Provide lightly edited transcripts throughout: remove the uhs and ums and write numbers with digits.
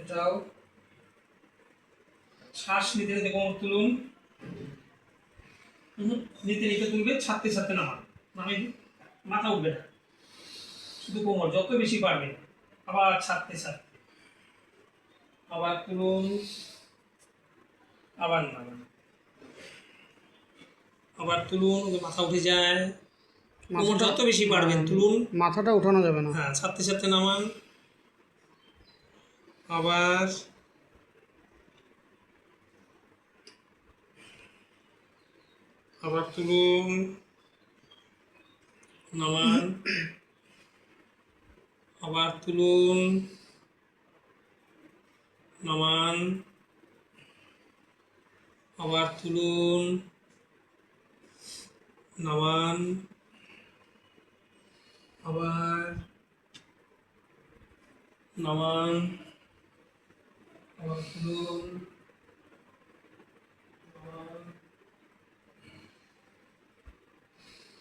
এটাও শ্বাস নিতে নিতে কোমর তুলুন, নিতে নিতে তুলবে, ছাড়তে ছাড়তে নামান, মানে মাথা উঠবে না, শুধু কোমর যত বেশি পারবে, আবার ছাড়তে ছাড়তে, আবার তুলুন, আবার নামান, আবার তুলুন, মাথা উঠে যায়, কোমর যত বেশি পারবেন তুলুন, মাথাটা উঠানো যাবে না। হ্যাঁ, ছাড়তে ছাড়তে নামান, আবার আবার তুলুন, নামান, আবার তুলুন, নামান, আবার তুলুন, নামান, আবার নামান, আবার তুলুন, নামান।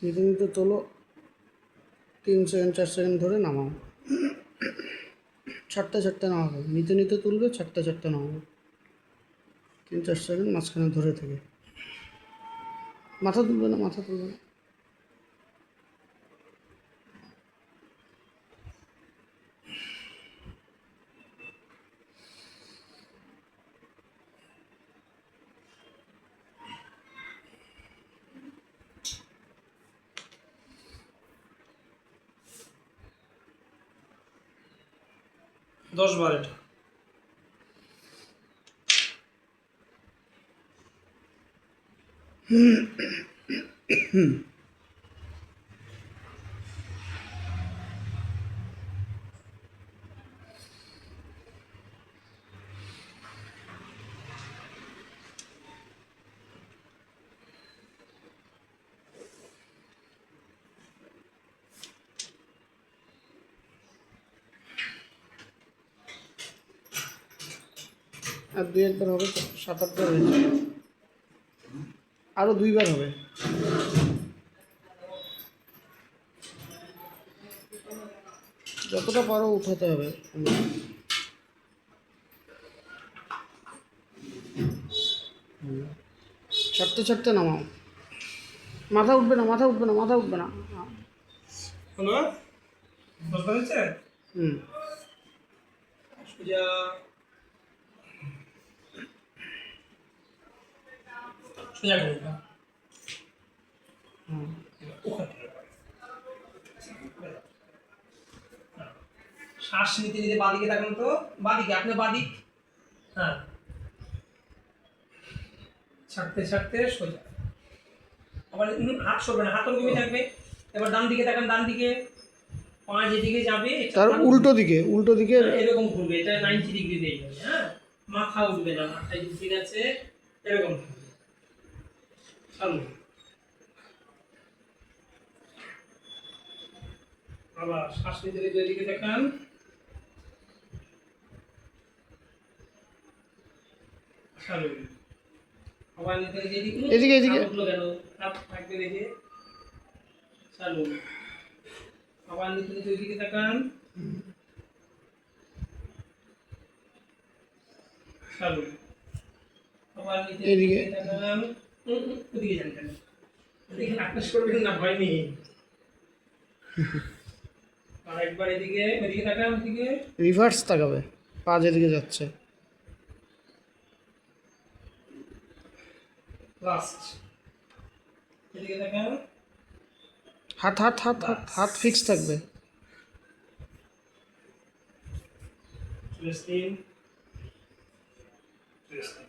নিতে নিতে তোলো, 3 সেকেন্ড 4 সেকেন্ড ধরে নামাও, ছাড়তে ছাড়তে নামাবে, নিতে নিতে তুলবে, ছাড়তে ছাড়তে নামাবে, 3-4 সেকেন্ড মাঝখানে ধরে থেকে। মাথা তুলবে না, মাথা তুলবে না। দশ বার এটা। আর 2-1 বার হবে তো, 7-8 বার হয়েছে, আরও 2 বার হবে। যতটা পারো উঠাতে হবে। ছাড়তে ছাড়তে নামাও, মাথা উঠবে না, মাথা উঠবে না, মাথা উঠবে না। হলো, দশ বার হয়েছে। সোজা সোজা করুন না। শ্বাস নিতে নিতে বাদিকে তাকান তো, বাদিকে, আপনি বাদিক, হ্যাঁ, ছাড়তে ছাড়তে সোজা, আবার হাত সরবে না, হাত ওরকমই থাকবে। এবার ডান দিকে তাকান, ডান দিকে, পা যেদিকে যাবে তার উল্টো দিকে, উল্টো দিকে এরকম ঘুরবে, এটা 90 ডিগ্রি দিয়ে যাবে, হ্যাঁ, মাথা উঠবে না, মাথায় ঠিক আছে, এরকম থাকবে। চালু, আবার শ্বাস নিতে নিতে এদিকে দেখান, চালু, আবার নিতে নিতে এদিকে এদিকে উঠলো কেন, হাত থাকবে দেখে, চালু, আবার নিতে নিতে এদিকে তাকান, চালু, আবার নিতে এদিকে নিতে তাকান, ওদিকে যান কেন, এদিকে আকাশ করবেন না, ভয় নেই। আর একবার এদিকে, এদিকে তাকান, এদিকে রিভার্স তাকাবে, পা যেদিকে যাচ্ছে। লাস্ট, এদিকে তাকান, হাত হাত হাত হাত হাত ফিক্স থাকবে। রেস্ট নিন, রেস্ট নিন।